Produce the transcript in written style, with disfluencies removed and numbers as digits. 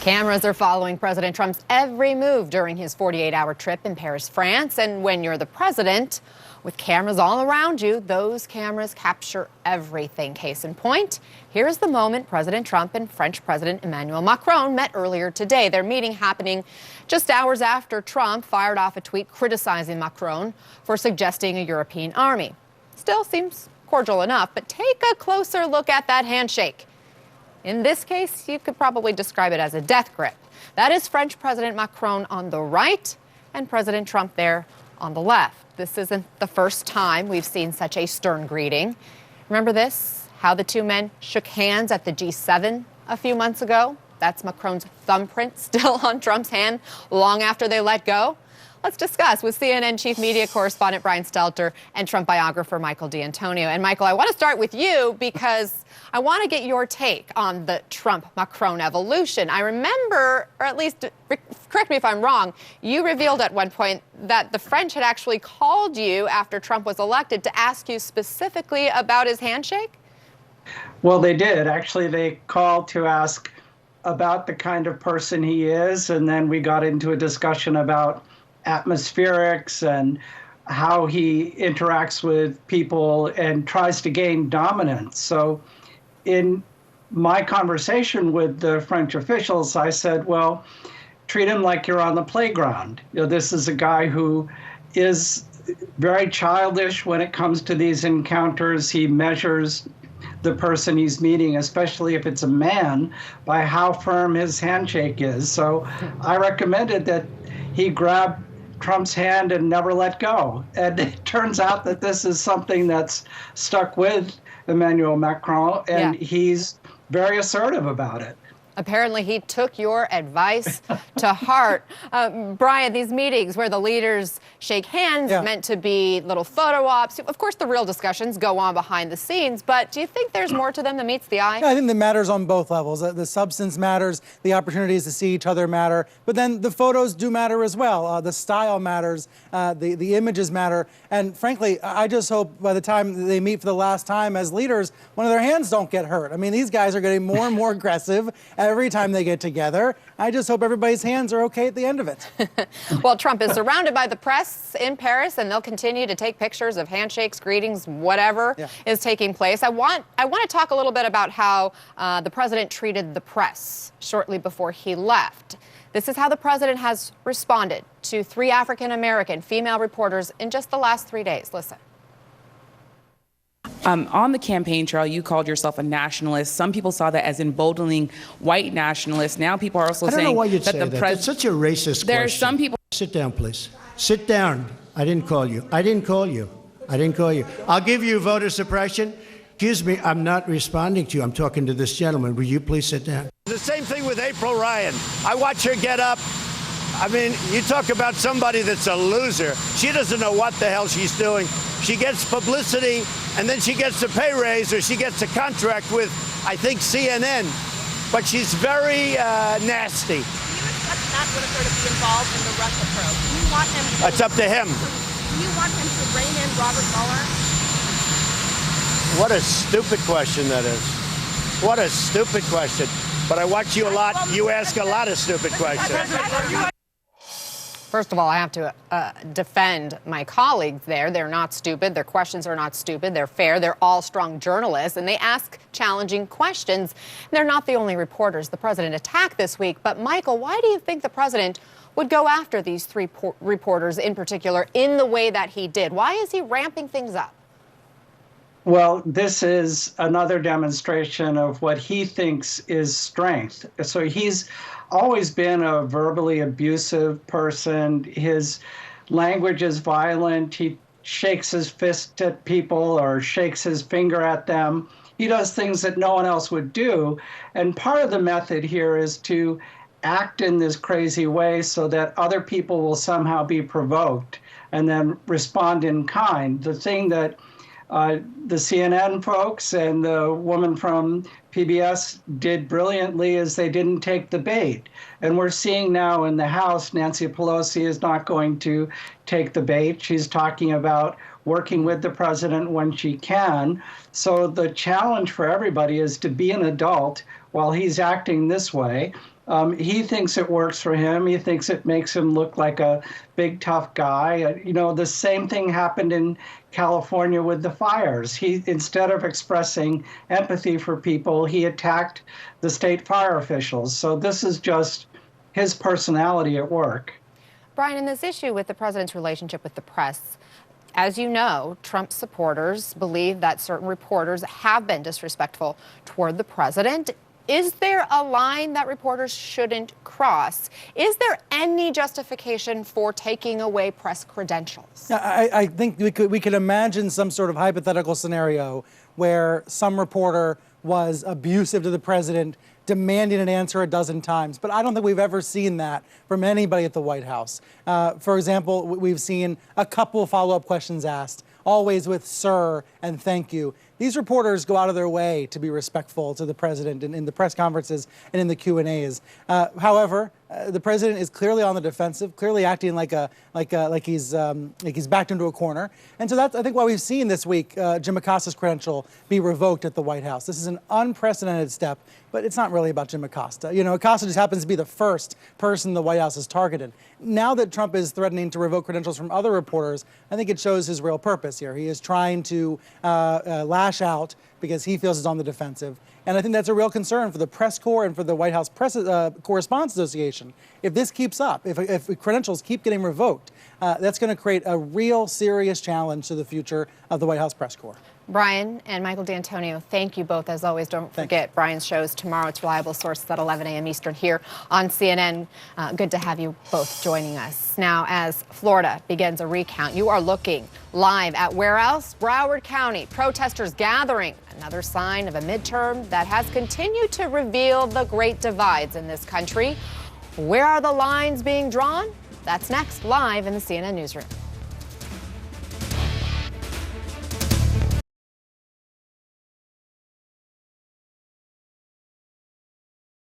Cameras are following President Trump's every move during his 48-hour trip in Paris, France. And when you're the president, with cameras all around you, those cameras capture everything. Case in point, here's the moment President Trump and French President Emmanuel Macron met earlier today. Their meeting happening just hours after Trump fired off a tweet criticizing Macron for suggesting a European army. Still seems cordial enough, but take a closer look at that handshake. In this case, you could probably describe it as a death grip. That is French President Macron on the right and President Trump there on the left. This isn't the first time we've seen such a stern greeting. Remember this? How the two men shook hands at the G7 a few months ago? That's Macron's thumbprint still on Trump's hand long after they let go. Let's discuss with CNN chief media correspondent Brian Stelter and Trump biographer Michael DAntonio. And Michael, I want to start with you because I want to get your take on the Trump-Macron evolution. I remember, or at least correct me if I'm wrong, you revealed at one point that the French had actually called you after Trump was elected to ask you specifically about his handshake? Well, they did. Actually, they called to ask about the kind of person he is, and then we got into a discussion about atmospherics and how he interacts with people and tries to gain dominance. So in my conversation with the French officials, I said, well, treat him like you're on the playground. You know, this is a guy who is very childish when it comes to these encounters. He measures the person he's meeting, especially if it's a man, by how firm his handshake is. So I recommended that he grab Trump's hand and never let go. And it turns out that this is something that's stuck with Emmanuel Macron, and he's very assertive about it. Apparently, he took your advice to heart. Brian, these meetings where the leaders shake hands meant to be little photo ops. Of course, the real discussions go on behind the scenes, but do you think there's more to them than meets the eye? Yeah, I think that matters on both levels. The substance matters, the opportunities to see each other matter, but then the photos do matter as well. The style matters, the images matter, and frankly, I just hope by the time they meet for the last time as leaders, one of their hands don't get hurt. I mean, these guys are getting more and more aggressive every time they get together. I just hope everybody's hands are okay at the end of it. Well, Trump is surrounded by the press in Paris, and they'll continue to take pictures of handshakes, greetings, whatever is taking place. I want to talk a little bit about how the president treated the press shortly before he left. This is how the president has responded to 3 African-American female reporters in just the last 3 days. Listen. On the campaign trail, you called yourself a nationalist. Some people saw that as emboldening white nationalists. Now people are also saying I don't know why you'd that say the that. president. That's such a racist There question. are some people. Sit down, please. Sit down. I didn't call you. I didn't call you. I didn't call you. I'll give you voter suppression. Excuse me, I'm not responding to you. I'm talking to this gentleman. Will you please sit down? The same thing with April Ryan. I watch her get up. I mean, you talk about somebody that's a loser. She doesn't know what the hell she's doing. She gets publicity, and then she gets a pay raise, or she gets a contract with, I think, CNN. But she's very nasty. Do you expect Matt Whitaker to be involved in the Russia probe? Do you want him to... It's up to him. Do you want him to rein in Robert Mueller? What a stupid question that is. What a stupid question. But I watch you a lot. You ask a lot of stupid questions. First of all, I have to defend my colleagues there. They're not stupid. Their questions are not stupid. They're fair. They're all strong journalists, and they ask challenging questions. They're not the only reporters the president attacked this week. But, Michael, why do you think the president would go after these 3 reporters in particular in the way that he did? Why is he ramping things up? Well, this is another demonstration of what he thinks is strength. So he's always been a verbally abusive person. His language is violent. He shakes his fist at people or shakes his finger at them. He does things that no one else would do. And part of the method here is to act in this crazy way so that other people will somehow be provoked and then respond in kind. The thing that the CNN folks and the woman from PBS did brilliantly is they didn't take the bait. And we're seeing now in the House, Nancy Pelosi is not going to take the bait. She's talking about working with the president when she can. So the challenge for everybody is to be an adult while he's acting this way. He thinks it works for him. He thinks it makes him look like a big, tough guy. The same thing happened in California with the fires. He, instead of expressing empathy for people, he attacked the state fire officials. So this is just his personality at work. Brian, in this issue with the president's relationship with the press, as you know, Trump supporters believe that certain reporters have been disrespectful toward the president. Is there a line that reporters shouldn't cross? Is there any justification for taking away press credentials? I think we could imagine some sort of hypothetical scenario where some reporter was abusive to the president, demanding an answer a dozen times. But I don't think we've ever seen that from anybody at the White House. For example, we've seen a couple of follow-up questions asked, always with sir and thank you. These reporters go out of their way to be respectful to the president in the press conferences and in the Q&As. However, the president is clearly on the defensive, clearly acting like he's backed into a corner. And so that's, I think, why we've seen this week Jim Acosta's credential be revoked at the White House. This is an unprecedented step, but it's not really about Jim Acosta. Acosta just happens to be the first person the White House has targeted. Now that Trump is threatening to revoke credentials from other reporters, I think it shows his real purpose here. He is trying to lash out because he feels he's on the defensive. And I think that's a real concern for the press corps and for the White House Press Correspondents Association. If this keeps up, if credentials keep getting revoked, that's going to create a real serious challenge to the future of the White House press corps. Brian and Michael DAntonio, thank you both. As always, don't forget Brian's shows tomorrow. It's Reliable Sources at 11 a.m. Eastern here on CNN. Good to have you both joining us. Now, as Florida begins a recount, you are looking live at where else? Broward County. Protesters gathering. Another sign of a midterm that has continued to reveal the great divides in this country. Where are the lines being drawn? That's next, live in the CNN Newsroom.